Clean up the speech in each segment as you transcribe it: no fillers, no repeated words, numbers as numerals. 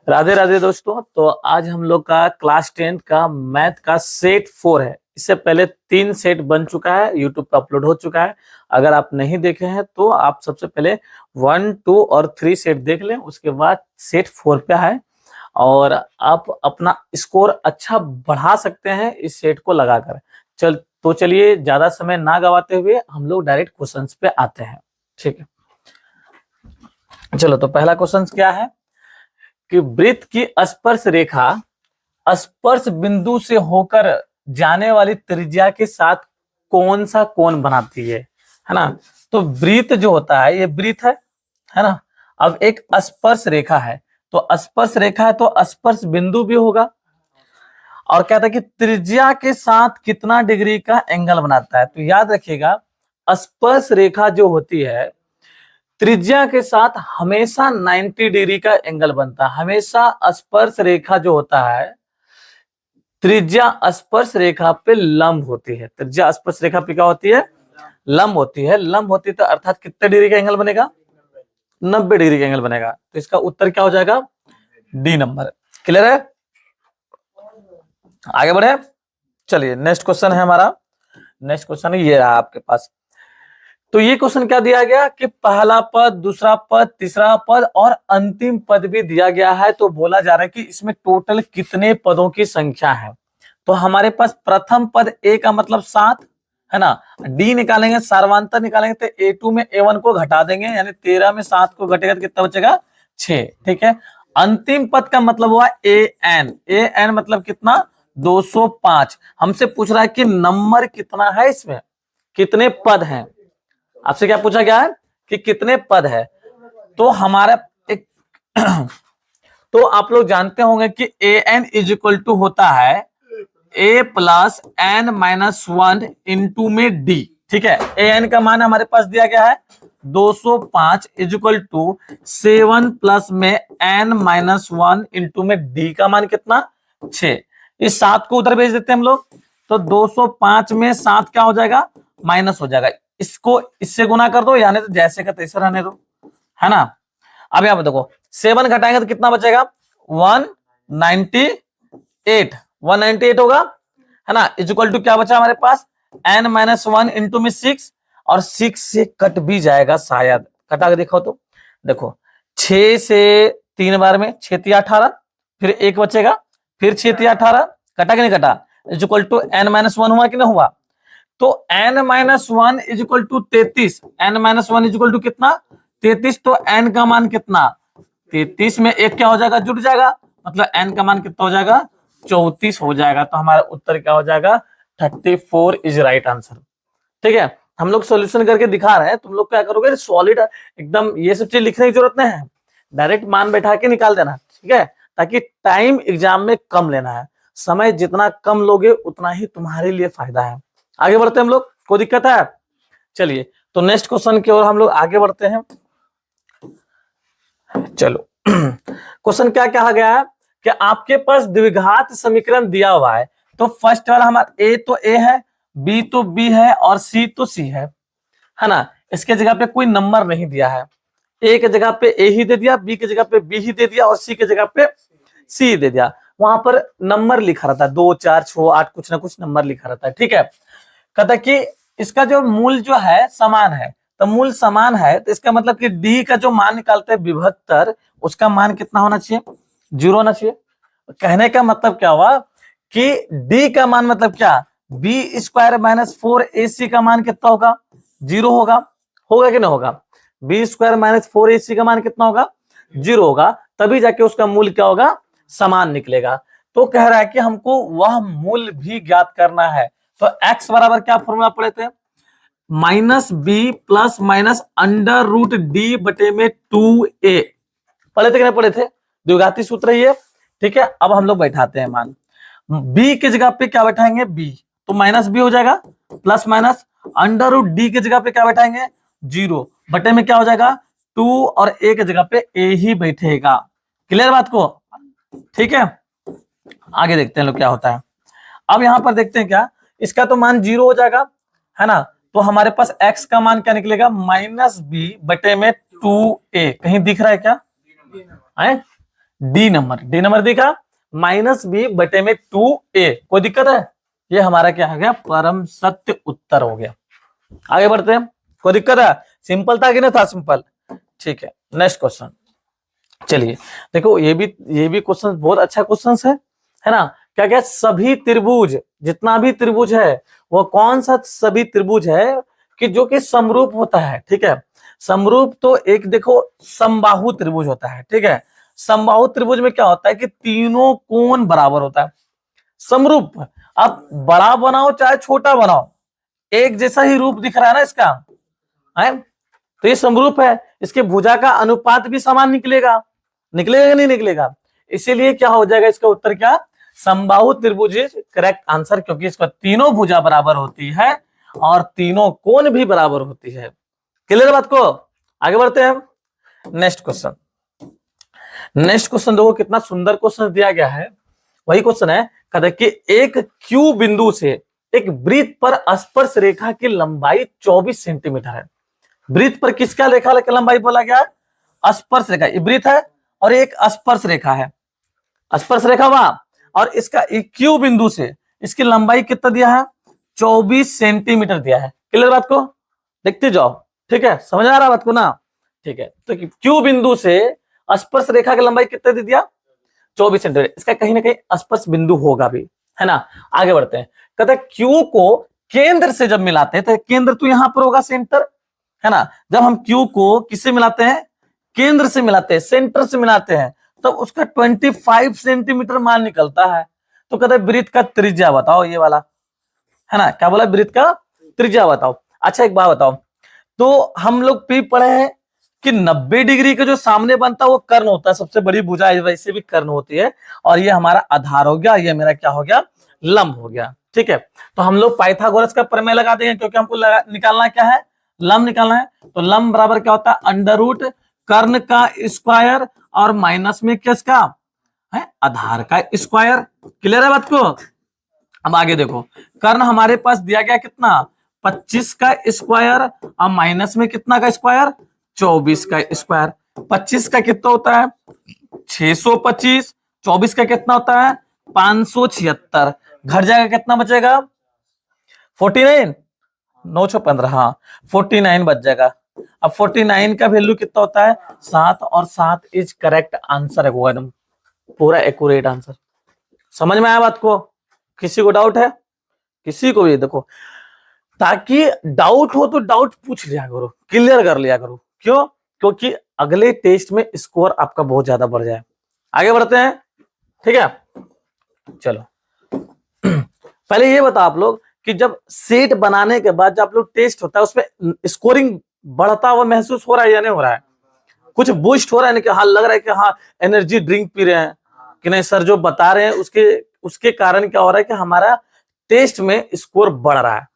राधे राधे दोस्तों। तो आज हम लोग का क्लास 10 का मैथ का सेट 4 है। इससे पहले 3 सेट बन चुका है, यूट्यूब पे अपलोड हो चुका है। अगर आप नहीं देखे हैं तो आप सबसे पहले 1, 2 और 3 सेट देख लें, उसके बाद सेट 4 पे है और आप अपना स्कोर अच्छा बढ़ा सकते हैं इस सेट को लगाकर। चलिए ज्यादा समय ना गवाते हुए हम लोग डायरेक्ट क्वेश्चंस पे आते हैं। ठीक है, चलो तो पहला क्वेश्चन क्या है कि वृत्त की स्पर्श रेखा स्पर्श बिंदु से होकर जाने वाली त्रिज्या के साथ कौन सा कोण बनाती है ना। तो वृत्त जो होता है ये वृत्त है ना। अब एक स्पर्श रेखा है, तो स्पर्श रेखा है तो स्पर्श बिंदु भी होगा और कहता है कि त्रिज्या के साथ कितना डिग्री का एंगल बनाता है। तो याद रखिएगा, स्पर्श रेखा जो होती है त्रिज्या के साथ हमेशा 90 डिग्री का एंगल बनता है। हमेशा स्पर्श रेखा जो होता है त्रिज्या स्पर्श रेखा पे लंब होती है। त्रिज्या स्पर्श रेखा पे क्या होती है? लंब होती है। लंब होती है तो अर्थात कितने डिग्री का एंगल बनेगा? 90 डिग्री का एंगल बनेगा। तो इसका उत्तर क्या हो जाएगा? D number. क्लियर है? आगे बढ़े, चलिए नेक्स्ट क्वेश्चन है हमारा। नेक्स्ट क्वेश्चन ये रहा आपके पास। तो ये क्वेश्चन क्या दिया गया कि पहला पद, दूसरा पद, तीसरा पद और अंतिम पद भी दिया गया है। तो बोला जा रहा है कि इसमें टोटल कितने पदों की संख्या है। तो हमारे पास प्रथम पद ए का मतलब 7 है ना। डी निकालेंगे, सार्वंतर निकालेंगे तो A2 में A1 को घटा देंगे, यानी 13 में 7 को घटेगा तो कितना बचेगा? 6। ठीक है। अंतिम पद का मतलब हुआ AN मतलब कितना? 205। हमसे पूछ रहा है कि नंबर कितना है, इसमें कितने पद हैं। आपसे क्या पूछा गया है कि कितने पद है। तो हमारा एक तो आप लोग जानते होंगे कि AN इज इक्वल टू होता है A plus N minus 1 into में D। ठीक है, AN का मान हमारे पास दिया गया है 205 इज इक्वल टू 7 प्लस में N माइनस 1 इंटू में D का मान कितना? 6। इस 7 को उधर भेज देते हैं हम लोग, तो 205 में 7 क्या हो जाएगा? माइनस हो जाएगा। इसको इससे गुना कर दो, यानी तो जैसे का तैसे रहने दो, है ना। अब यहां पर देखो 7 घटाएंगे तो कितना बचेगा? 198 होगा, है ना। इज इक्वल टू क्या बचा हमारे पास? N माइनस 1 इंटू में 6, और 6 से कट भी जाएगा शायद। कटा के देखो तो देखो 6 से 3 बार में 6 3 18, फिर 1 बचेगा, फिर 6 3 18, कटा कि नहीं कटा? Is equal to N minus 1 हुआ कि नहीं हुआ? तो N minus 1 is equal to 33। N minus 1 is equal to कितना? 33। तो N का मान कितना? 33 में 1 क्या हो जाएगा? जुड़ जाएगा, मतलब N का मान कितना हो जाएगा? 34 हो जाएगा। तो हमारा उत्तर क्या हो जाएगा? 34 इज राइट आंसर। ठीक है, हम लोग सॉल्यूशन करके दिखा रहे हैं, तुम लोग क्या करोगे? सॉलिड एकदम ये सब चीज लिखने की जरूरत नहीं है, डायरेक्ट मान बैठा के निकाल देना। ठीक है, ताकि टाइम एग्जाम में कम लेना है। समय जितना कम लोगे उतना ही तुम्हारे लिए फायदा है। आगे बढ़ते हैं हम लोग, कोई दिक्कत है? चलिए तो नेक्स्ट क्वेश्चन की ओर हम लोग आगे बढ़ते हैं। चलो क्वेश्चन क्या कहा गया है कि आपके पास द्विघात समीकरण दिया हुआ है। तो फर्स्ट वाला हमारा ए तो ए है, बी तो बी है और सी तो सी है ना। इसके जगह पे कोई नंबर नहीं दिया है। ए के जगह पे ए ही दे दिया, बी के जगह पे बी ही दे दिया और सी के जगह पे सी दे दिया। वहां पर नंबर लिखा रहता है 2 4 6 8, कुछ ना कुछ नंबर लिखा रहता है। ठीक है, कहता कि इसका जो मूल जो है समान है, तो मूल समान है तो इसका मतलब कि डी का जो मान निकालते हैं विभक्तर, उसका मान कितना होना चाहिए? 0 होना चाहिए। कहने का मतलब क्या हुआ कि डी का मान मतलब क्या? बी स्क्वायर माइनस 4AC का मान कितना होगा? 0 होगा। होगा कि नहीं होगा? बी स्क्वायर माइनस 4AC का मान कितना होगा? 0 होगा। तभी जाके उसका मूल क्या होगा? समान निकलेगा। तो कह रहा है कि हमको वह मूल भी ज्ञात करना है। तो x बराबर क्या फॉर्मूला पढ़े थे? Minus B plus minus under root D बटे में 2a। पढ़े थे कि नहीं पढ़े थे? द्विघाती सूत्र ये। ठीक है, अब हम लोग बैठाते हैं मान। b की जगह पे क्या बैठाएंगे? b, तो माइनस बी हो जाएगा, plus minus under root D की जगह पे क्या बैठाएंगे? 0 बटे में क्या हो जाएगा? 2 और a की जगह पे a ही बैठेगा। क्लियर बात को? ठीक है, आगे देखते हैं लोग क्या होता है। अब यहां पर देखते हैं क्या, इसका तो मान 0 हो जाएगा, है ना। तो हमारे पास x का मान क्या निकलेगा? माइनस बी बटे में 2a। कहीं दिख रहा है क्या? है डी नंबर दिखा, माइनस बी बटे में 2a। कोई दिक्कत है? ये हमारा क्या हो गया? परम सत्य उत्तर हो गया। आगे बढ़ते हैं। कोई दिक्कत है? सिंपल था कि नहीं था? सिंपल। ठीक है, नेक्स्ट क्वेश्चन। चलिए देखो, ये भी क्वेश्चन बहुत अच्छा क्वेश्चन है ना। क्या क्या? सभी त्रिभुज, जितना भी त्रिभुज है वो कौन सा सभी त्रिभुज है कि जो कि समरूप होता है। ठीक है, समरूप तो एक देखो समबाहु त्रिभुज होता है। ठीक है, समबाहु त्रिभुज में क्या होता है कि तीनों कोण बराबर होता है। समरूप, अब बड़ा बनाओ चाहे छोटा बनाओ, एक जैसा ही रूप दिख रहा है ना इसका, है तो ये समरूप है। इसके भुजा का अनुपात भी समान निकलेगा, निकलेगा कि नहीं निकलेगा? इसीलिए क्या हो जाएगा इसका उत्तर? क्या? समबाहु त्रिभुज इज करेक्ट आंसर, क्योंकि इसका तीनों भुजा बराबर होती है और तीनों कोण भी बराबर होती है। क्लियर बात को? आगे बढ़ते हैं। Next question. नेक्स्ट क्वेश्चन देखो कितना सुंदर क्वेश्चन दिया गया है। वही क्वेश्चन है, कहते हैं कि एक क्यू बिंदु से एक वृत्त पर स्पर्श रेखा की लंबाई 24 सेंटीमीटर है। वृत्त पर किसका रेखा की लंबाई बोला गया है? स्पर्श रेखा। ये वृत्त है और एक स्पर्श रेखा है, स्पर्श रेखा वहां, और इसका क्यू बिंदु से इसकी लंबाई कितना दिया है? 24 सेंटीमीटर दिया है। क्लियर बात को? देखते जाओ। ठीक है, समझ आ रहा बात को ना? ठीक है, तो क्यू बिंदु से स्पर्श रेखा की लंबाई कितना दे दिया? 24 सेंटीमीटर। इसका कहीं ना कहीं स्पर्श बिंदु होगा भी, है ना। आगे बढ़ते हैं। कहते हैं क्यू को केंद्र से जब मिलाते हैं, तो केंद्र तो यहां पर होगा, सेंटर, है ना। जब हम क्यू को किससे मिलाते हैं? केंद्र से मिलाते हैं, सेंटर से मिलाते हैं, तब तो उसका 25 सेंटीमीटर मान निकलता है। तो कहते हैं वृत्त का त्रिज्या बताओ, ये वाला, है ना। क्या बोला? वृत्त का त्रिज्या बताओ। अच्छा एक बात बताओ, तो हम लोग भी पढ़े हैं कि 90 डिग्री का जो सामने बनता है वो कर्ण होता है, सबसे बड़ी भुजा वैसे भी कर्ण होती है, और ये हमारा आधार हो गया, ये मेरा क्या हो गया? लंब हो गया। ठीक है, तो हम लोग पाइथागोरस का प्रमेय लगा देंगे, क्योंकि हमको निकालना क्या है? लंब निकालना है। तो लंब बराबर क्या होता है? अंडर रूट कर्ण का स्क्वायर और माइनस में किसका है? आधार का स्क्वायर। क्लियर है बात को? अब आगे देखो, कर्ण हमारे पास दिया गया कितना? 25 का स्क्वायर और माइनस में कितना का स्क्वायर? 24 का स्क्वायर। 25 का कितना होता है? 625। 24 का कितना होता है? 576। घट जाएगा, कितना बचेगा? 49, 915, हाँ 49 बच जाएगा। अब 49 का वैल्यू कितना होता है? 7, और 7 इज करेक्ट आंसर है, एकदम पूरा एक्यूरेट आंसर। समझ में आया बात को? किसी को डाउट है? किसी को भी? देखो, ताकि डाउट हो तो डाउट पूछ लिया करो, क्लियर कर लिया करो। क्यों? क्योंकि अगले टेस्ट में स्कोर आपका बहुत ज्यादा बढ़ जाए। आगे बढ़ते हैं। ठीक है, चलो पहले ये बताओ आप लोग कि जब सेट बनाने के बाद जब आप लोग टेस्ट होता है उसमें स्कोरिंग बढ़ता हुआ महसूस हो रहा है या नहीं हो रहा है? कुछ बूस्ट हो रहा है? नहीं कि हाँ लग रहा है कि हाँ एनर्जी ड्रिंक पी रहे हैं कि नहीं? सर जो बता रहे हैं उसके कारण क्या हो रहा है कि हमारा टेस्ट में स्कोर बढ़ रहा है,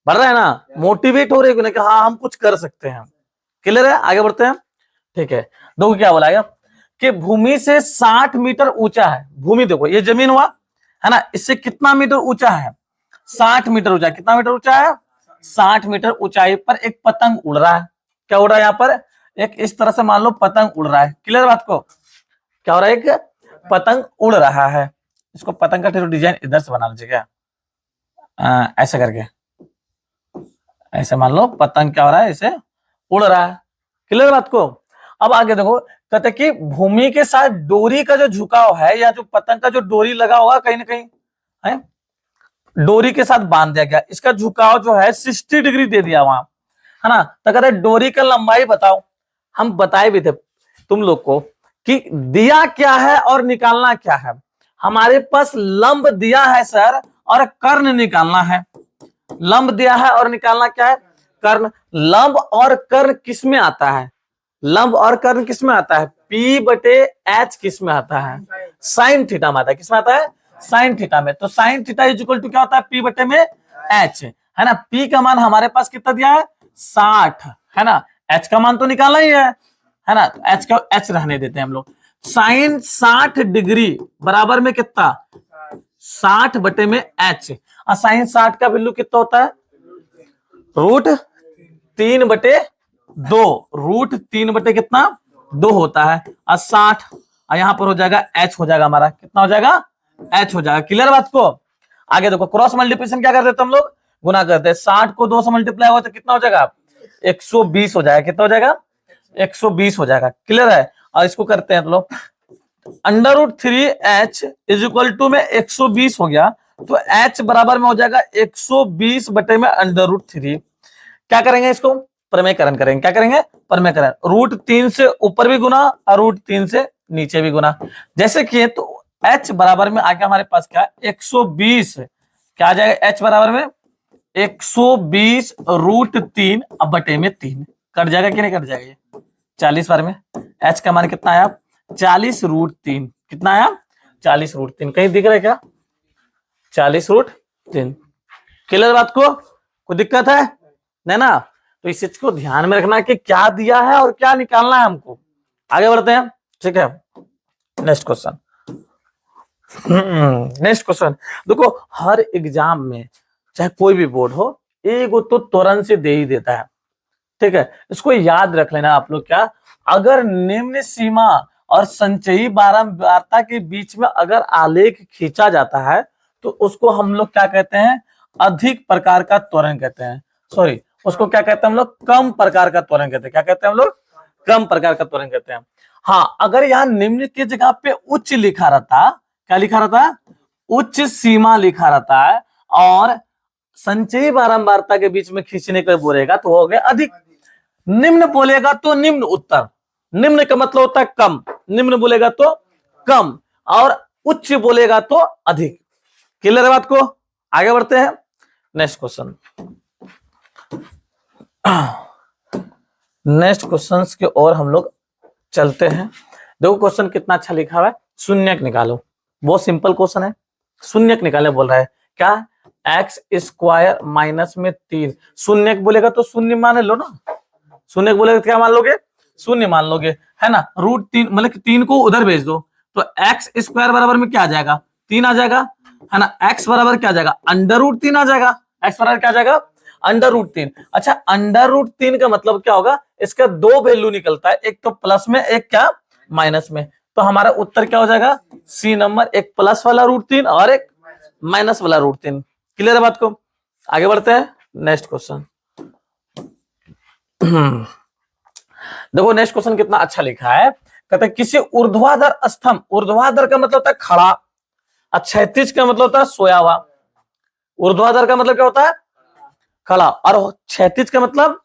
बढ़ रहा है ना, मोटिवेट हो रहे हैं कि हाँ हम कुछ कर सकते हैं। क्लियर है? आगे बढ़ते हैं। ठीक है, देखो क्या बोला गया कि भूमि से 60 मीटर ऊंचा है। भूमि देखो, ये जमीन हुआ, है ना, इससे कितना मीटर ऊंचा है? 60 मीटर ऊंचा। कितना मीटर ऊंचा है? 60 मीटर ऊंचाई पर एक पतंग उड़ रहा है। क्या उड़ रहा है? यहाँ पर एक इस तरह से मान लो पतंग उड़ रहा है। क्लियर बात को? क्या हो रहा है? एक पतंग उड़ रहा है। इसको पतंग का डिजाइन इधर से बना लीजिए क्या, ऐसा करके, ऐसे मान लो पतंग क्या हो रहा है? इसे उड़ रहा है। क्लियर बात को? अब आगे देखो, कहते कि भूमि के साथ डोरी का जो झुकाव है, या जो पतंग का जो डोरी लगा होगा कहीं ना कहीं, है डोरी के साथ बांध दिया गया, इसका झुकाव जो है 60 डिग्री दे दिया वहां, है ना। तो कहते डोरी का लंबाई बताओ। हम बताए भी थे तुम लोग को कि दिया क्या है और निकालना क्या है। हमारे पास लंब दिया है सर, और कर्ण निकालना है। लंब दिया है और निकालना क्या है? कर्ण। लंब और कर्ण किस में आता है? लंब और कर्ण किस में आता है? P बटे H किस में आता है? साइन थीटा में आता है। किस में आता है? साइन थीटा में। तो sine theta is equal to क्या होता है? P बटे में H, है ना। P का मान हमारे पास कितना दिया है? 60, है ना। H का मान तो निकालना ही है ना। H का H रहने देते हैं हम लोग। साइन 60 डिग्री बराबर में कितना? 60 बटे में H। और साइन 60 का वैल्यू कितना होता है? रूट 3/2। रूट 3 बटे कितना? 2 होता है। और 60 और यहाँ पर हो जाएगा एच हो जाएगा हमारा, कितना हो जाएगा, एच हो जाएगा। क्लियर बात को। आगे देखो क्रॉस मल्टीप्लिकेशन क्या करते हैं हम लोग, गुना करते हैं। 60 को 2 से मल्टीप्लाई हुआ तो कितना हो जाएगा, 120 हो जाएगा। कितना हो जाएगा, 120 हो जाएगा। क्लियर है। और इसको करते हैं तो लोग √3h इज इक्वल टू में 120 हो गया, तो h बराबर में हो जाएगा 120 बटे में √3। क्या करेंगे, इसको प्रमेयकरण करेंगे। क्या करेंगे, प्रमेयकरण। √3 से ऊपर भी गुना और √3 से नीचे भी गुना। जैसे किए तो h बराबर में आगे हमारे पास क्या है, 120। क्या आ जाएगा h बराबर में 120 √3 अब बटे में 3। कट जाएगा कि नहीं कट जाएगा, ये 40 बार में h का मान कितना आया, 40√3। कितना आया, 40√3। कहीं दिख रहा है क्या, 40√3। क्लियर बात को, कोई दिक्कत है नहीं ना। तो इस चीज को ध्यान में रखना कि क्या दिया है और क्या निकालना है हमको। आगे बढ़ते हैं, ठीक है। नेक्स्ट क्वेश्चन, नेक्स्ट क्वेश्चन देखो, हर एग्जाम में चाहे कोई भी बोर्ड हो, एक तो तुरंत से दे ही देता है, ठीक है। इसको याद रख लेना आप लोग। क्या, अगर निम्न सीमा और संचयी बारंबारता के बीच में अगर आलेख खींचा जाता है तो उसको हम लोग क्या कहते हैं, अधिक प्रकार का त्वरण कहते हैं। सॉरी, उसको क्या कहते हैं हम लोग, कम प्रकार का त्वरण कहते हैं। क्या कहते हैं हम लोग, कम प्रकार का त्वरण कहते हैं। हाँ, अगर यहाँ निम्न की जगह पे उच्च लिखा रहता, क्या लिखा रहता, उच्च सीमा लिखा रहता है, और संचयी बारंबारता के बीच में खींचने को बोलेगा तो हो गया अधिक। निम्न बोलेगा तो निम्न उत्तर, निम्न का मतलब होता है कम, निम्न बोलेगा तो कम, और उच्च बोलेगा तो अधिक। क्लियर है बात को। आगे बढ़ते हैं, नेक्स्ट क्वेश्चन। नेक्स्ट क्वेश्चन की ओर हम लोग चलते हैं। देखो क्वेश्चन कितना अच्छा लिखा हुआ है, शून्यक निकालो। बहुत सिंपल क्वेश्चन है, शून्यक निकाले बोल रहा है। क्या, x² माइनस में 3। शून्यक बोलेगा तो शून्य मान लो ना, शून्यक बोलेगा तो क्या मान लोगे, शून्य मान लोगे, है ना। √3 मतलब 3 को उधर भेज दो तो x² बराबर में क्या आ जाएगा, 3 आ जाएगा, है ना। x बराबर क्या आ जाएगा, √3 आ जाएगा। x बराबर क्या आ जाएगा, √3। अच्छा, √3 का मतलब क्या होगा, इसका 2 वैल्यू निकलता है, एक तो प्लस में, एक क्या माइनस में। तो हमारा उत्तर क्या हो जाएगा, सी नंबर, एक प्लस वाला √3 और एक माइनस वाला √3। क्लियर है बात को। आगे बढ़ते हैं, नेक्स्ट क्वेश्चन। देखो नेक्स्ट क्वेश्चन कितना अच्छा लिखा है। कहते हैं किसी ऊर्ध्वाधर स्तंभ, ऊर्ध्वाधर का मतलब होता है खड़ा, और क्षैतिज का मतलब होता है सोया हुआ। ऊर्ध्वाधर का मतलब क्या होता है, खड़ा, और क्षैतिज का मतलब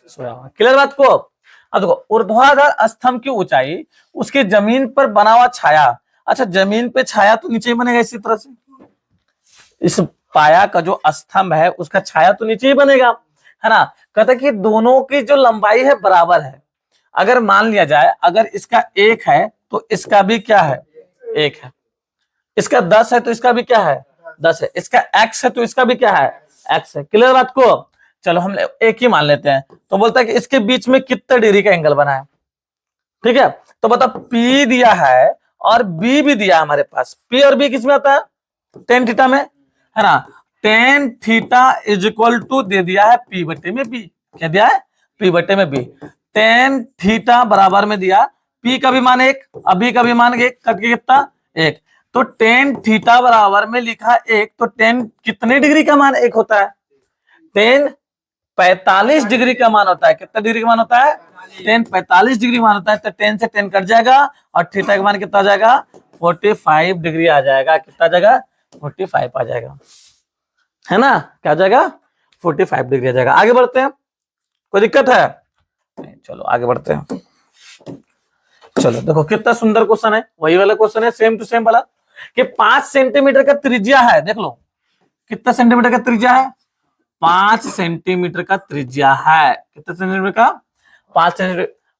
सोया हुआ। क्लियर बात को। अब देखो, ऊर्ध्वाधर स्तंभ की ऊंचाई उसकी जमीन पर बना हुआ छाया। अच्छा, जमीन पे छाया तो नीचे ही बनेगा इसी तरह से, इस पाया का जो स्तंभ है उसका छाया तो नीचे ही बनेगा, है ना। कहते कि दोनों की जो लंबाई है बराबर है। अगर मान लिया जाए, अगर इसका 1 है तो इसका भी क्या है, 1 है। इसका 10 है तो इसका भी क्या है, 10 है। इसका x है तो इसका भी क्या है, x है। क्लियर बात को। चलो हम एक ही मान लेते हैं। तो बोलता है कि इसके बीच में कितना डिग्री का एंगल बना है, ठीक है। तो बता, P दिया है और B भी दिया है हमारे पास। P और B किस में आता है, tan थीटा में, है ना। tan theta is equal to दे दिया है P बटे में B। क्या दिया है, P बटे में B। tan थीटा बराबर में दिया, P का भी मान 1, अब B का भी मान 1, कट के कितना 1। तो tan थीटा बराबर में लिखा 1, तो tan कितने डिग्री का मान 1 होता है, tan 45 डिग्री का मान होता है। कितना डिग्री का मान होता है, tan 45 डिग्री मान होता है। तो tan से tan कट जाएगा और थीटा का मान कितना आ जाएगा, 45 डिग्री आ जाएगा। कितना आ जाएगा, 45 आ जाएगा, है ना। क्या आ जाएगा, 45 डिग्री आ जाएगा। आगे बढ़ते हैं, कोई दिक्कत है नहीं, चलो आगे बढ़ते हैं। चलो देखो कितना सुंदर क्वेश्चन है, वही वाला क्वेश्चन है, सेम टू सेम वाला, कि 5 सेंटीमीटर का त्रिज्या है। देख लो कितना सेंटीमीटर का त्रिज्या है, 5 सेंटीमीटर का त्रिज्या है। कितना सेंटीमीटर का,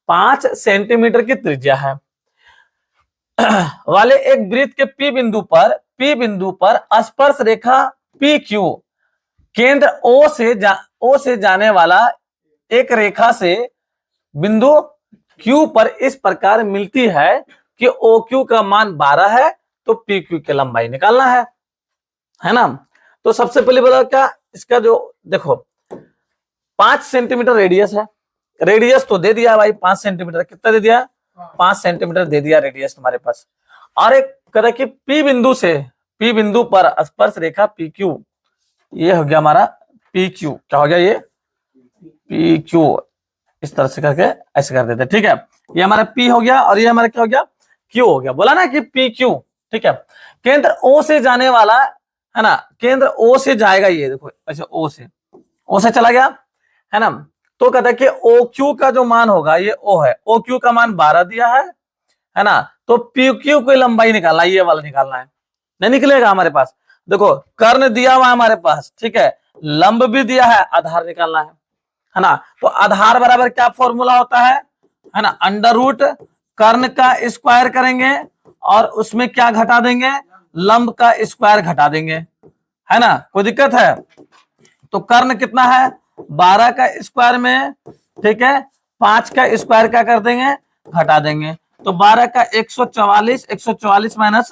5 सेंटीमीटर की त्रिज्या है वाले एक वृत्त के P बिंदु पर स्पर्श रेखा PQ केंद्र O से जाने वाला एक रेखा से बिंदु Q पर इस प्रकार मिलती है कि OQ का मान 12 है, तो PQ की लंबाई निकालना है ना। तो सबसे पहले बोला क्या, इसका जो देखो 5 सेंटीमीटर रेडियस है, रेडियस तो दे दिया भाई 5 सेंटीमीटर। कितना दे दिया, 5 सेंटीमीटर दे दिया रेडियस तुम्हारे पास। और एक कहता है कि पी बिंदु पर स्पर्श रेखा पी क्यू, ये हो गया हमारा पी क्यू, क्या हो गया ये पी क्यू, इस तरह से करके ऐसे कर देते, ठीक है। ये हमारा पी हो गया और ये हमारा क्या हो गया क्यू हो गया, बोला ना कि पी क्यू, ठीक है। केंद्र ओ से जाने वाला है ना, केंद्र ओ से जाएगा, ये देखो अच्छा ओ से चला गया है ना, तो कहता है कि ओ क्यू का जो मान होगा ये ओ है, ओ क्यू का मान 12 दिया है ना, तो पी क्यू की लंबाई निकालना, ये वाला निकालना है, नहीं निकलेगा हमारे पास। देखो कर्ण दिया हुआ है हमारे पास, ठीक है, लंब भी दिया है, आधार निकालना है ना। तो आधार बराबर क्या फॉर्मूला होता है ना, अंडर रूट कर्ण का स्क्वायर करेंगे और उसमें क्या घटा देंगे, लंब का स्क्वायर घटा देंगे, है ना, कोई दिक्कत है। तो कर्ण कितना है 12 का स्क्वायर में, ठीक है, 5 का स्क्वायर क्या कर देंगे, घटा देंगे, तो 12 का 144, 144 माइनस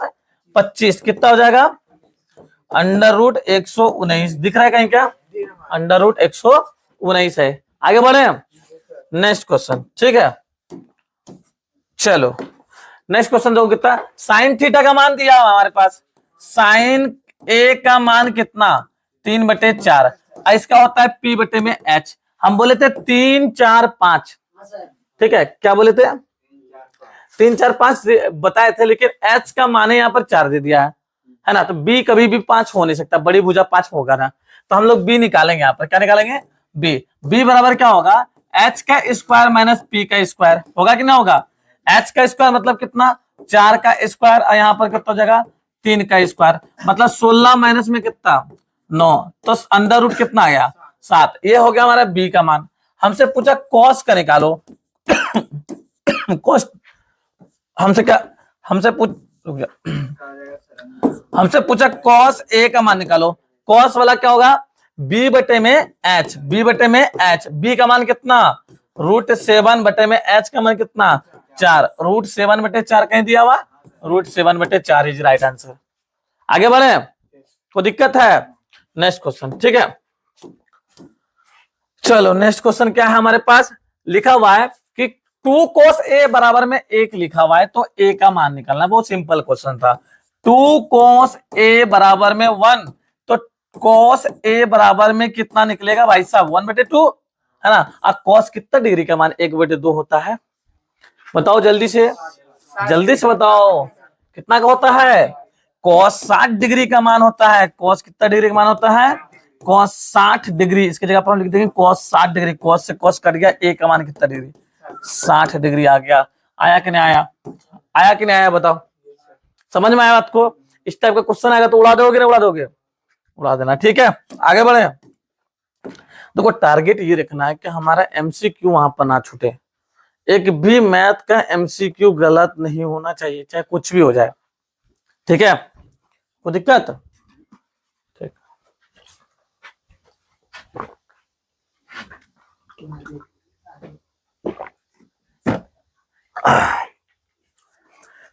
25 कितना हो जाएगा, अंडर रूट 119, दिख रहा है कहीं क्या, अंडर रूट 119 है। आगे बढ़े नेक्स्ट क्वेश्चन, ठीक है। चलो नेक्स्ट क्वेश्चन देखो कितना, साइन थीटा का मान दिया हमारे पास, साइन ए का मान कितना 3/4, इसका होता है P बटे में H, हम बोले थे 3 4 5, ठीक है, क्या बोले थे 3 4 5 बताए थे, लेकिन H का मान यहाँ पर 4 दे दिया है ना, तो B कभी भी 5 हो नहीं सकता, बड़ी भुजा 5 होगा ना, तो हम लोग B निकालेंगे, यहाँ पर क्या निकालेंगे B बराबर क्या होगा, H का स्क्वायर माइनस P का स्क्वायर होगा कि ना होगा, H का स्क्वायर मतलब कितना 4 का स्क्वायर और यहाँ पर कितना हो जाएगा 3 का स्क्वायर, मतलब 16 माइनस में कितना 9, तो अंडर रूट कितना आया 7, ये हो गया हमारा B का मान। हमसे पूछा कॉस का निकालो कॉस, हमसे पूछा कॉस ए का मान निकालो, कॉस वाला क्या होगा B बटे में H, B का मान कितना √7 बटे में H का मान कितना 4, √7/4 कहीं दिया हुआ, √7/4 इज राइट आंसर। आगे बढ़े, कोई दिक्कत है, नेक्स्ट क्वेश्चन, ठीक है। चलो नेक्स्ट क्वेश्चन क्या है हमारे पास, लिखा हुआ है कि 2 cos A बराबर में 1 लिखा हुआ है, तो A का मान निकालना, बहुत सिंपल क्वेश्चन था। 2 cos A बराबर में 1, तो cos A बराबर में कितना निकलेगा भाई साहब 1/2 है ना, और cos कितना डिग्री का मान 1/2 होता है, बताओ जल्दी से बताओ कितना का होता है, cos 60 डिग्री का मान होता है, cos कितना डिग्री का मान होता है, cos 60 डिग्री, इसकी जगह पर हम लिख देंगे cos 60 डिग्री, cos से cos कट गया, a का मान कितना डिग्री 60 डिग्री आ गया, आया कि नहीं आया, बताओ समझ में आया बात को, इस टाइप का क्वेश्चन आएगा तो उड़ा दोगे ना, उड़ा देना, ठीक है। आगे बढ़े, देखो टारगेट ये रखना है कि हमारा MCQ वहां पर ना छूटे, एक भी मैथ का MCQ गलत नहीं होना चाहिए, चाहे कुछ भी हो जाए, ठीक है, कोई दिक्कत, ठीक।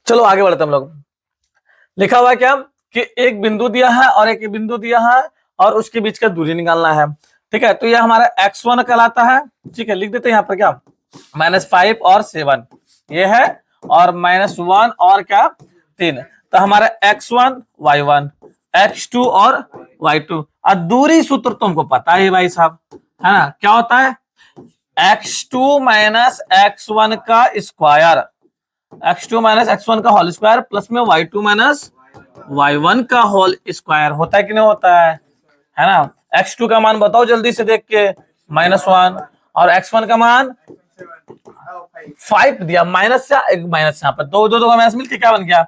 चलो आगे बढ़ते हम लोग, लिखा हुआ है क्या कि एक बिंदु दिया है और एक बिंदु दिया है और उसके बीच का दूरी निकालना है, ठीक है, तो ये हमारा x1 कहलाता है, ठीक है, लिख देते हैं यहाँ पर क्या -5 और 7 ये है, और -1 और क्या 3, तो हमारा x1 y1 x2 और y2, और दूरी सूत्र तुमको पता है भाई साहब, है ना, क्या होता है x2 माइनस x1 का स्क्वायर, x2 माइनस x1 का होल स्क्वायर प्लस में y2 माइनस y1 का होल स्क्वायर, होता है कि नहीं होता है ना। x2 का मान बताओ जल्दी से देख के -1, और x1 का मान 5 दिया, माइनस से एक माइनस यहाँ पर दो का माइनस मिलकर क्या बन गया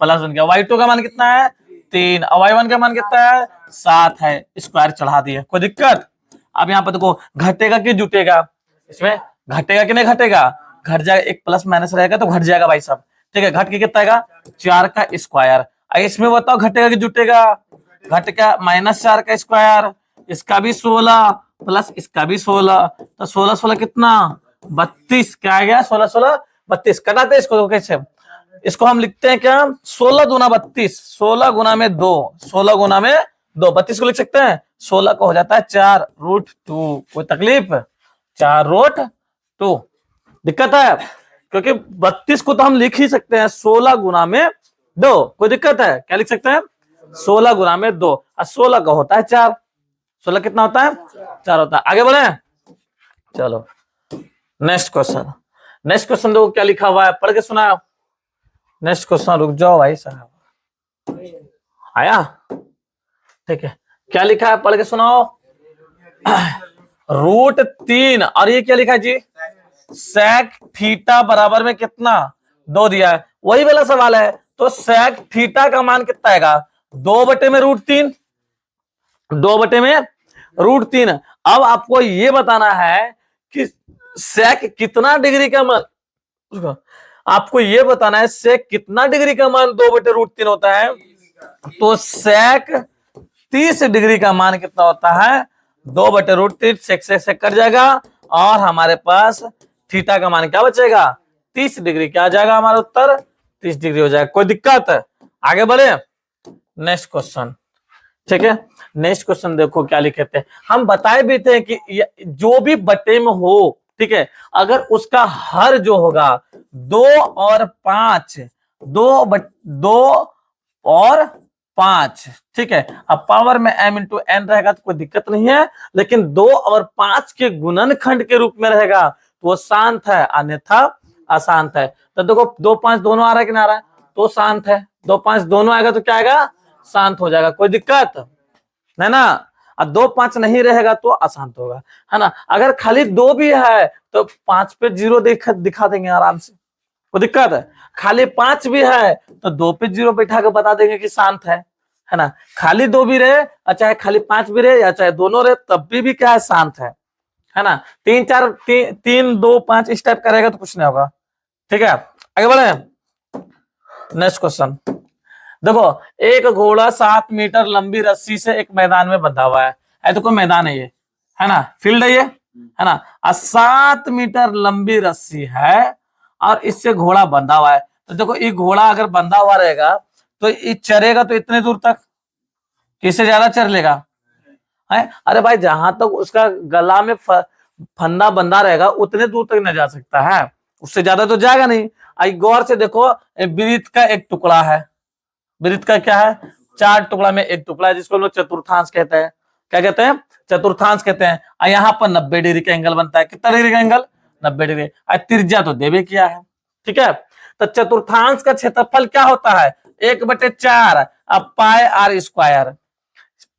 प्लस बन गया, y2 का मान कितना है 3 और y1 का मान कितना है 7 है, स्क्वायर चढ़ा दिया, कोई दिक्कत। अब यहाँ पर देखो घटेगा कि जुटेगा, इसमें घटेगा कि नहीं घटेगा, घट जाएगा, एक प्लस माइनस रहेगा तो घट जाएगा भाई साहब, ठीक है, घट के कितना आएगा 4 का स्क्वायर, इसमें बताओ घटेगा कि जुटेगा, घट का -4 का स्क्वायर, इसका भी 16 प्लस इसका भी 16, तो 16 कितना 32, क्या आ गया 16 32, कटाते इसको कैसे, इसको हम लिखते हैं क्या 16 दूना 32, 16 गुना में 2, 16 गुना में 2, 32 को लिख सकते हैं, 16 को हो जाता है 4√2, कोई तकलीफ 4√2, दिक्कत है क्योंकि 32 को तो हम लिख ही सकते हैं 16 गुना में 2, कोई दिक्कत है? क्या लिख सकते हैं? 16 गुना में 2, और 16 का होता है 4। 16 कितना होता है? 4 होता है। आगे बढ़े, चलो नेक्स्ट क्वेश्चन। नेक्स्ट क्वेश्चन देखो क्या लिखा हुआ है, पढ़ के सुनाओ। नेक्स्ट क्वेश्चन, रुक जाओ भाई साहब, आया? ठीक है, क्या लिखा है पढ़ के सुनाओ। √3, और ये क्या लिखा है जी? सेक थीटा बराबर में कितना? 2 दिया है। वही वाला सवाल है, तो सेक थीटा का मान कितना आएगा? 2/√3, 2/√3। अब आपको ये बताना है कि सेक कितना डिग्री का मान, आपको ये बताना है सेक कितना डिग्री का मान 2/√3 होता है। तो सेक 30 डिग्री का मान कितना होता है? 2/√3। सेक से कट जाएगा और हमारे पास थीटा का मान क्या बचेगा? 30 डिग्री। क्या आ जाएगा हमारा उत्तर? 30 डिग्री हो जाएगा। कोई दिक्कत? आगे बढ़े, नेक्स्ट क्वेश्चन। ठीक है, नेक्स्ट क्वेश्चन देखो क्या लिखे थे। हम बताए भी थे कि जो भी बटे में हो, ठीक है, अगर उसका हर जो होगा 2 और 5, 2 और 5, ठीक है, अब पावर में m इंटू n रहेगा तो कोई दिक्कत नहीं है, लेकिन 2 और 5 के गुणनखंड के रूप में रहेगा तो वो शांत है, अन्यथा अशांत है। तो देखो 2 5 दोनों आ रहा है कि ना आ रहा है? तो शांत है। 2 5 दोनों आएगा तो क्या आएगा? शांत हो जाएगा। कोई दिक्कत है ना? और 2 5 नहीं रहेगा तो अशांत होगा, है ना? अगर खाली 2 भी है तो 5 पे 0 दिखा देंगे आराम से। कोई दिक्कत है? खाली 5 भी है तो 2 पे 0 बैठा के बता देंगे कि शांत है ना? खाली 2 भी रहे और चाहे खाली 5 भी रहे या चाहे दोनों रहे तब भी क्या है? शांत है ना? 3 4 3 2 5 इस टाइप का रहेगा तो कुछ नहीं होगा। ठीक है, आगे बढ़े। नेक्स्ट क्वेश्चन देखो, एक घोड़ा 7 मीटर लंबी रस्सी से एक मैदान में बंधा हुआ है। तो कोई मैदान है ये, है ना? फील्ड है ये, है ना? 7 मीटर लंबी रस्सी है और इससे घोड़ा बंधा हुआ है। तो देखो ये घोड़ा अगर बंधा हुआ रहेगा तो ये चरेगा तो इतने दूर तक, किससे ज्यादा चर लेगा? है? अरे भाई जहां तक उसका गला में फंदा बंधा रहेगा उतने दूर तक न जा सकता है, उससे ज्यादा तो जाएगा नहीं। आई गौर से देखो, वृत्त का एक टुकड़ा है, वृत्त का क्या है? 4 टुकड़ा में एक टुकड़ा है, जिसको हम लोग चतुर्थांश कहते हैं। क्या कहते हैं? चतुर्थांश कहते हैं। और यहाँ पर 90 डिग्री का एंगल बनता है। कितना डिग्री का एंगल? 90 डिग्री। त्रिज्या तो देवे किया है, ठीक है। तो चतुर्थांश का क्षेत्रफल क्या होता है? 1/4 अब pi r square.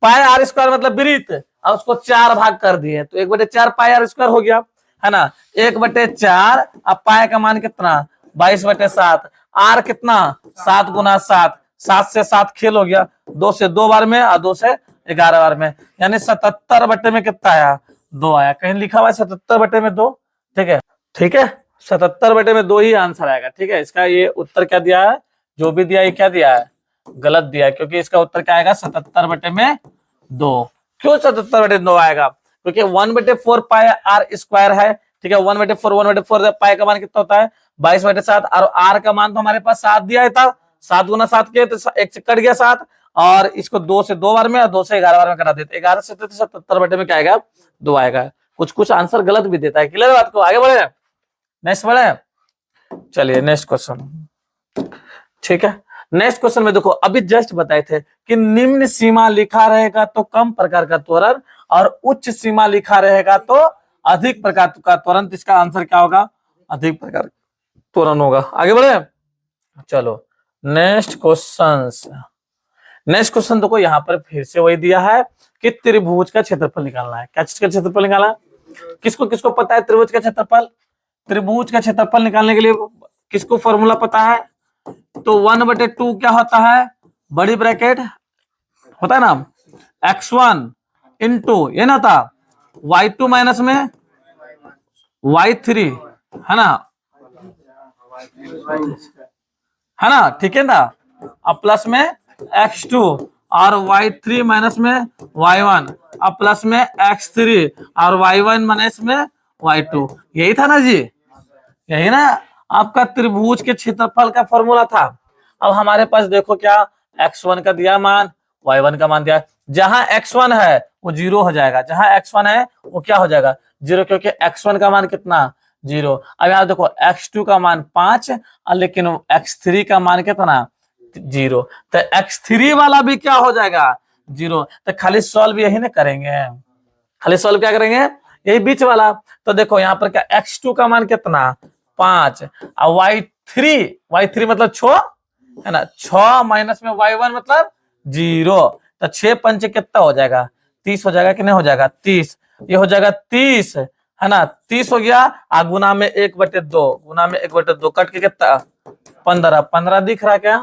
Pi r square मतलब वृत्त, और उसको 4 भाग कर दिए तो 1/4 पाई आर स्क्वायर हो गया, है ना? 1/4 अब पाई का मान कितना? 22/7। आर कितना? 7 गुना 7, 7 से 7 खेल हो गया, 2 से 2 बार में और 2 से 11 बार में, यानी 77 बटे में कितना आया? 2 आया। कहीं लिखा हुआ है 77 बटे में 2, ठीक है, ठीक है, 77 बटे में 2 ही आंसर आएगा। ठीक है, इसका ये उत्तर क्या दिया है? जो भी दिया ये क्या दिया है? गलत दिया है, क्योंकि इसका उत्तर क्या आएगा? 77 बटे में 2। क्यों 77 बटे 2 आएगा? क्योंकि 1/4 पाई आर स्क्वायर है, ठीक है। 1/4 पाई का मान कितना होता है? 22/7, और आर का मान तो हमारे पास 7 दिया था, 7 गुना 7 के तो 1 से कट गया 7, और इसको 2 से 2 बार में और 2 से 11 बार में करा देते, 11 से 77 बटे में क्या आएगा? 2 आएगा। कुछ आंसर गलत भी देता है। क्लियर बात को? आगे बढ़े, नेक्स्ट बढ़े, चलिए नेक्स्ट क्वेश्चन। ठीक है, नेक्स्ट क्वेश्चन में देखो, अभी जस्ट बताए थे कि निम्न सीमा लिखा रहेगा तो कम प्रकार का त्वरण, और उच्च सीमा लिखा रहेगा तो अधिक प्रकार का त्वरण। इसका आंसर क्या होगा? अधिक प्रकार त्वरण होगा। आगे बढ़े, चलो नेक्स्ट क्वेश्चन। नेक्स्ट क्वेश्चन देखो, यहाँ पर फिर से वही दिया है कि त्रिभुज का क्षेत्रफल निकालना है। क्या चीज का क्षेत्रफल निकालना? किसको किसको पता है त्रिभुज का क्षेत्रफल? त्रिभुज का क्षेत्रफल निकालने के लिए किसको फॉर्मूला पता है? तो 1/2 क्या होता है? बड़ी ब्रैकेट होता है ना, x1 इंटू ये ना था y2 माइनस में y3, है ना, है ना, ठीक है ना, अब प्लस में x2 और y3 माइनस में y1, अब प्लस में x3 और y1 माइनस में y2। यही था ना जी, यही ना आपका त्रिभुज के क्षेत्रफल का फॉर्मूला था। अब हमारे पास देखो क्या, x1 का दिया मान, y1 का मान दिया। जहां x1 है वो 0 हो जाएगा, जहां x1 है वो क्या हो जाएगा? 0, क्योंकि x1 का मान कितना? 0। अब यहाँ देखो x2 का मान 5 और लेकिन x3 का मान कितना 0, तो x3 वाला भी क्या हो जाएगा 0। तो खाली सॉल्व यही ना करेंगे, खाली सॉल्व क्या करेंगे यही बीच वाला। तो देखो यहाँ पर क्या x2 का मान कितना 5 और y3 मतलब 6 है ना, 6 माइनस में y1 मतलब 0। तो 6 पंच कितना हो जाएगा 30 हो जाएगा कि नहीं हो जाएगा 30, ये हो जाएगा 30 है ना, 30 हो गया। गुना में 1/2, गुना में 1/2 कट के कितना 15, 15 दिख रहा क्या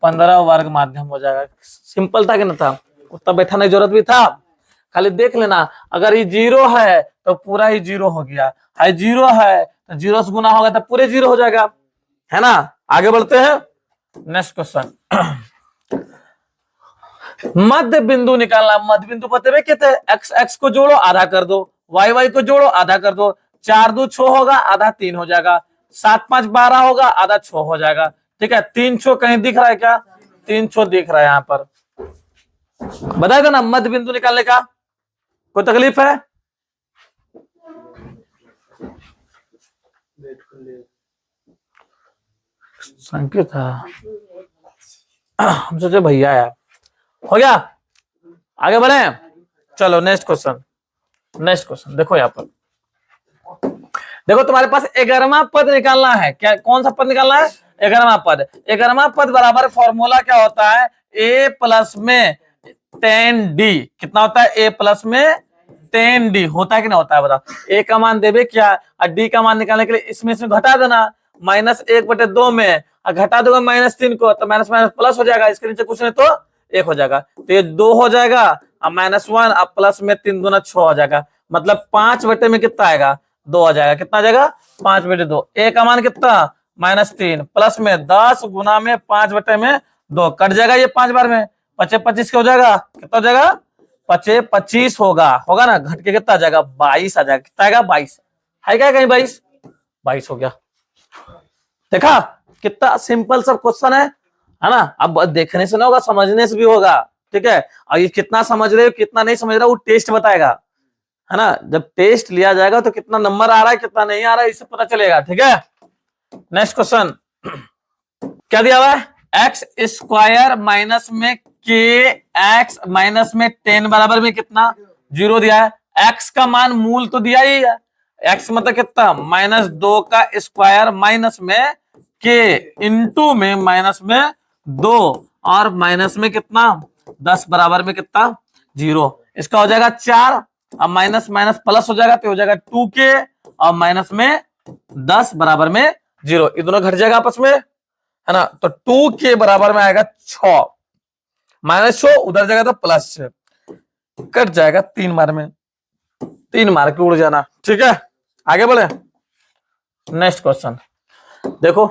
15 वर्ग माध्यम हो जाएगा। सिंपल था कि ना था, उतना बैठाने की जरूरत भी था, खाली देख लेना। अगर ये 0 है तो पूरा ही 0 हो गया, है 0 है तो 0 से गुना होगा तो पूरे 0 हो जाएगा, है ना। आगे बढ़ते हैं नेक्स्ट क्वेश्चन। मध्य बिंदु निकालना। मध्य बिंदु पता है कहते हैं x को जोड़ो आधा कर दो, y को जोड़ो आधा कर दो, 4 2 6 होगा आधा 3 हो जाएगा, 7 5 12 होगा आधा 6 हो जाएगा। ठीक है, 3 6 कहीं दिख रहा है क्या 3 6 दिख रहा है यहाँ पर। बता दो ना मध्य बिंदु निकालने का, कोई तकलीफ है? संकेत था, हम सोचे भैया यार हो गया। आगे बढ़े, चलो नेक्स्ट क्वेश्चन। नेक्स्ट क्वेश्चन देखो यहाँ पर, देखो तुम्हारे पास 11वां पद निकालना है। क्या कौन सा पद निकालना है 11वां पद। 11वां पद बराबर फॉर्मूला क्या होता है a प्लस में 10d, कितना होता है a प्लस में 10d होता है कि नहीं होता है बताओ। a का मान देवे क्या और d का मान निकालने के लिए इसमें घटा देना, -1/2 में और घटा दोगे -3 को तो माइनस माइनस प्लस हो जाएगा, इसके नीचे कुछ नहीं तो 1 हो जाएगा, तो ये 2 हो जाएगा और -1 अब प्लस में 3 दूना 6 हो जाएगा, मतलब 5 में कितना आएगा 2 आ जाएगा। कितना आ जाएगा 5/2। a का मान कितना -3 प्लस में 10 गुना में 5/2 कट जाएगा, ये 5 बार में 25 25 हो जाएगा, कितना हो जाएगा 25 25 होगा, होगा ना, घट के कितना आ जाएगा 22 आ जाएगा। कितना आएगा 22 है क्या कहीं 22 हो गया। देखा कितना सिंपल सा क्वेश्चन है ना। अब देखने से ना होगा समझने से भी होगा, ठीक है। और ये कितना समझ रहे हो कितना नहीं समझ रहे हो वो टेस्ट बताएगा, है ना। जब टेस्ट लिया जाएगा तो कितना नंबर आ रहा है कितना नहीं आ रहा है इससे पता चलेगा, ठीक है। नेक्स्ट क्वेश्चन क्या दिया हुआ है एक्स स्क्वायर माइनस में के एक्स माइनस में 10 बराबर में कितना 0 दिया है। एक्स का मान मूल तो दिया ही है, एक्स मतलब कितना -2 का स्क्वायर माइनस में के इंटू में -2 और माइनस में कितना 10 बराबर में कितना 0, इसका हो जाएगा 4 अब माइनस माइनस प्लस हो जाएगा तो हो जाएगा 2k और माइनस में 10 बराबर में 0, ये दोनों घट जाएगा आपस में, है ना। तो 2k बराबर में आएगा 6 -6 उधर जाएगा तो +6 कट जाएगा 3 बार में, 3 मार के उड़ जाना, ठीक है। आगे बढ़े नेक्स्ट क्वेश्चन देखो,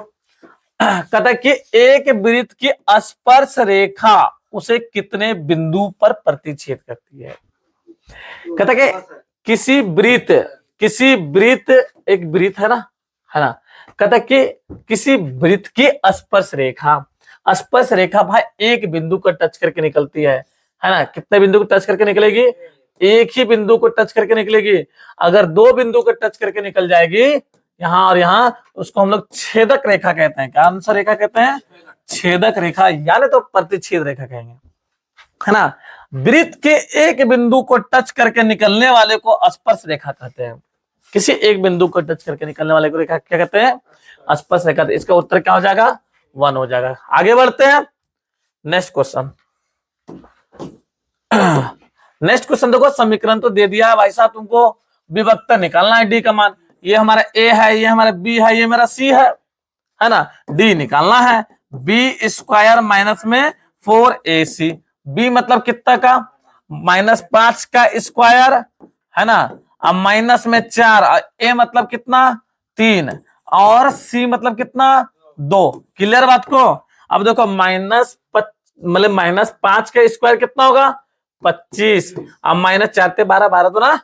कहता है कि एक वृत्त की स्पर्श रेखा उसे कितने बिंदु पर प्रतिच्छेद करती है। कहता है कि किसी वृत्त एक वृत्त है ना, कहता है कि किसी वृत्त की स्पर्श रेखा भाई एक बिंदु को टच करके निकलती है ना। कितने बिंदु को टच करके निकलेगी एक ही बिंदु को टच करके निकलेगी। अगर 2 बिंदु को टच करके निकल जाएगी यहां और यहां उसको हम लोग छेदक रेखा कहते हैं। क्या सा रेखा कहते हैं छेदक रेखा, यानी तो प्रतिच्छेद रेखा कहेंगे, है ना। वृत्त के एक बिंदु को टच करके निकलने वाले को स्पर्श रेखा कहते हैं। किसी एक बिंदु को टच करके निकलने वाले को रेखा क्या कहते हैं स्पर्श रेखा। इसका उत्तर क्या हो जाएगा 1 हो जाएगा। आगे बढ़ते हैं नेक्स्ट क्वेश्चन। नेक्स्ट क्वेश्चन देखो, समीकरण तो दे दिया है भाई साहब, तुमको विभक्ता निकालना है। डी का मान, ये हमारा ए है, ये हमारा बी है, ये मेरा सी है ना। डी निकालना है, बी स्क्वायर माइनस में 4ac, बी मतलब कितना का -5 का स्क्वायर, है ना, अब माइनस में 4, ए मतलब कितना 3 और सी मतलब कितना 2। क्लियर बात को। अब देखो मतलब -5 का स्क्वायर कितना होगा 25, अब -4 से 12 12 तो ना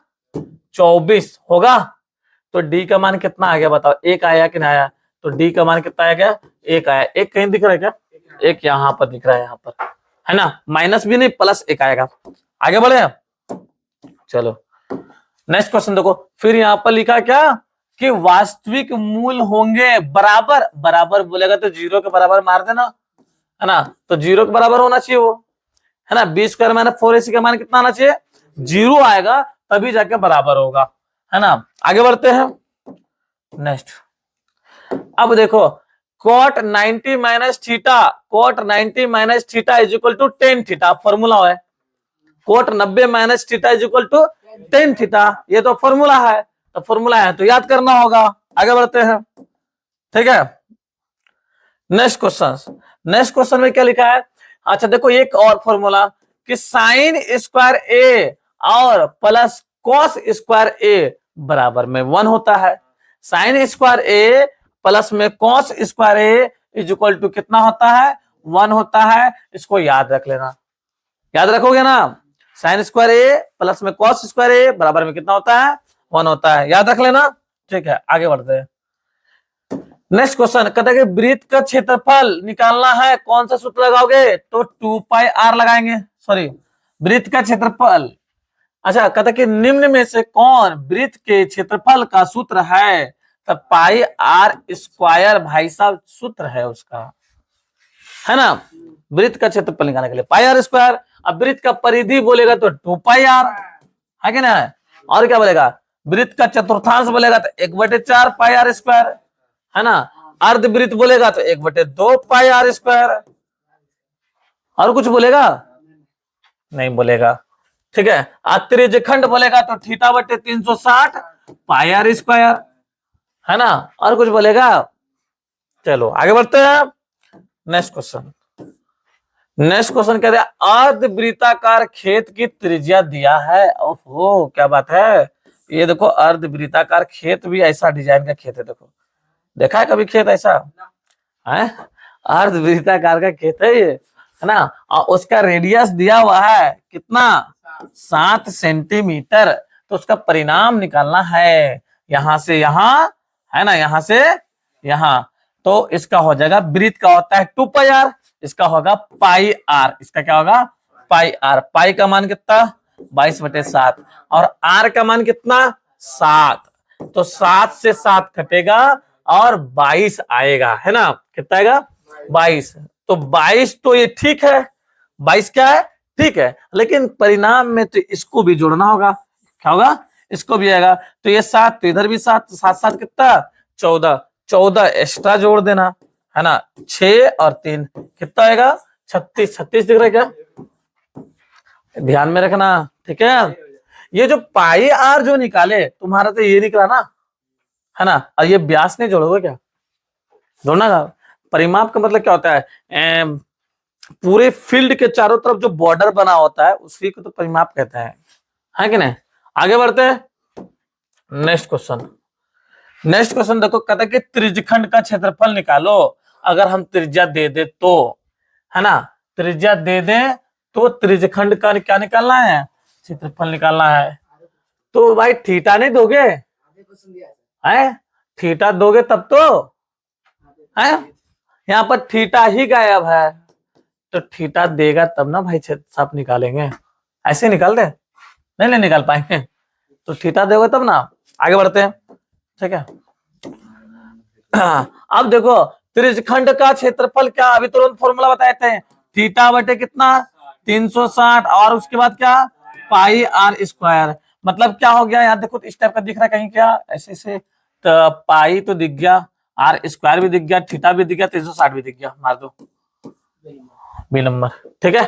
24 होगा। तो डी का मान कितना आ गया बताओ, 1 आया कि नहीं आया। तो डी का मान कितना आ गया 1 आया। 1 कहीं दिख रहा है क्या, 1 यहाँ पर दिख रहा है, यहाँ पर है ना, माइनस भी नहीं +1 आएगा। आगे बढ़े चलो नेक्स्ट क्वेश्चन देखो, फिर यहाँ पर लिखा क्या कि वास्तविक मूल होंगे बराबर, बराबर बोलेगा तो 0 के बराबर मार देना, है ना, तो 0 के बराबर होना चाहिए वो, है ना। बी स्क्वायर माइनस 4ac का मान कितना आना चाहिए, 0 आएगा तभी जाके बराबर होगा, है ना। आगे बढ़ते हैं नेक्स्ट। अब देखो cot 90 minus theta, cot 90 minus theta is equal to tan theta, formula है। cot 90 minus theta is equal to tan theta, ये तो फॉर्मूला है, तो फॉर्मूला है तो याद करना होगा। आगे बढ़ते हैं, ठीक है। नेक्स्ट क्वेश्चन, नेक्स्ट क्वेश्चन में क्या लिखा है, अच्छा देखो एक और फॉर्मूला कि साइन स्क्वायर ए और प्लस कॉस स्क्वायर ए बराबर में 1 होता है। साइन स्क्वायर ए प्लस में cos square A is equal to कितना होता है, 1 होता है। इसको याद रख लेना, याद रखोगे ना, साइन स्क्वायर ए प्लस में कॉस स्क्वायर ए बराबर में कितना होता है, 1 होता है, याद रख लेना, ठीक है। आगे बढ़ते हैं नेक्स्ट क्वेश्चन, कहता है कि वृत्त का क्षेत्रफल निकालना है, कौन सा सूत्र लगाओगे, तो 2 पाई आर लगाएंगे, सॉरी वृत्त का क्षेत्रफल। अच्छा कहता है कि निम्न में से कौन वृत्त के क्षेत्रफल का सूत्र है, तो पाई आर स्क्वायर भाई साहब सूत्र है उसका, है ना। वृत्त का क्षेत्रफल निकालने के लिए पाई आर स्क्वायर, अब वृत्त का परिधि बोलेगा तो 2 पाई आर, है कि ना। और क्या बोलेगा, वृत्त का चतुर्थांश बोलेगा तो 1/4 पाई आर स्क्वायर, है ना। अर्धवृत्त बोलेगा तो 1/2 पाई आर स्क्वायर, और कुछ बोलेगा नहीं बोलेगा, ठीक है। त्रिज्यखंड बोलेगा तो θ/360 पाई आर स्क्वायर, है ना। और कुछ बोलेगा, चलो आगे बढ़ते हैं नेक्स्ट क्वेश्चन। नेक्स्ट क्वेश्चन कहते हैं अर्धवृत्ताकार खेत की त्रिज्या दिया है, ओहो क्या बात है, ये देखो अर्धवृत्ताकार खेत भी ऐसा डिजाइन का खेत है, देखो देखा है कभी खेत ऐसा है, अर्धवृत्ताकार का खेत है ये, है ना। और उसका रेडियस दिया हुआ है कितना, 7 सेंटीमीटर, तो उसका परिणाम निकालना है, यहां से यहां, है ना, यहां से यहां, तो इसका हो जाएगा, वृत्त का होता है 2 पाई आर, इसका होगा पाई आर, इसका क्या होगा पाई आर। पाई का मान कितना 22/7 और आर का मान कितना 7, तो 7 से 7 कटेगा और 22 आएगा, है ना, कितना आएगा 22, तो 22 तो ये ठीक है, 22 क्या है ठीक है, लेकिन परिणाम में तो इसको भी जोड़ना होगा, क्या होगा इसको भी आएगा, तो ये 7 तो इधर भी 7, 7 7 कितना 14, 14 एक्स्ट्रा जोड़ देना, है ना, 6 और 3 कितना आएगा 36, 36 दिख रहा है क्या, ध्यान में रखना, ठीक है। ये जो पाई आर जो निकाले तुम्हारा तो ये निकला ना, है ना, और ये व्यास नहीं जोड़ोगे क्या, जोड़ना का परिमाप का मतलब क्या होता है, पूरे फील्ड के चारों तरफ जो बॉर्डर बना होता है उसी को तो परिमाप कहते हैं, है कि नहीं। आगे बढ़ते हैं नेक्स्ट क्वेश्चन। नेक्स्ट क्वेश्चन देखो, कहता है कि त्रिज्यखंड का क्षेत्रफल निकालो, अगर हम त्रिज्या दे दे तो, है ना, त्रिज्या दे दे तो त्रिज्यखंड का क्या निकालना है, क्षेत्रफल निकालना है, तो भाई थीटा नहीं दोगे, है थीटा दोगे तब तो, है यहाँ पर थीटा ही गायब है, तो थीटा देगा तब ना भाई सब निकालेंगे, ऐसे निकाल दे नहीं निकाल पाएंगे, तो थीटा दोगे तब ना। आगे बढ़ते हैं, ठीक है। अब देखो त्रिज्यखंड का क्षेत्रफल क्या, अभी तुरंत फॉर्मूला बताए थे, थीटा बटे कितना 360 और उसके बाद क्या पाई आर स्क्वायर, मतलब क्या हो गया, यहाँ देखो इस टाइप का दिख रहा है कहीं क्या, ऐसे ऐसे, तो पाई तो दिख गया, आर स्क्वायर भी दिख गया, थीटा भी दिख गया, 360 भी दिख गया, मार दो बी नंबर, ठीक है।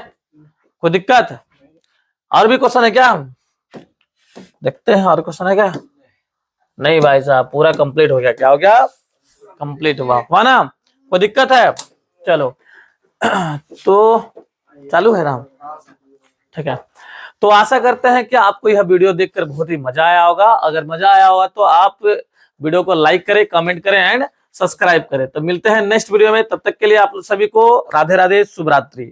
कोई दिक्कत, और भी क्वेश्चन है क्या, देखते हैं और क्वेश्चन है क्या, नहीं भाई साहब पूरा कंप्लीट हो गया, क्या हो गया कंप्लीट हुआ ना, कोई दिक्कत है, चलो तो चालू है ना, ठीक है। तो आशा करते हैं कि आपको यह वीडियो देखकर बहुत ही मजा आया होगा, अगर मजा आया होगा तो आप वीडियो को लाइक करें, कमेंट करें एंड सब्सक्राइब करें। तो मिलते हैं नेक्स्ट वीडियो में, तब तक के लिए आप सभी को राधे राधे, शुभ रात्रि।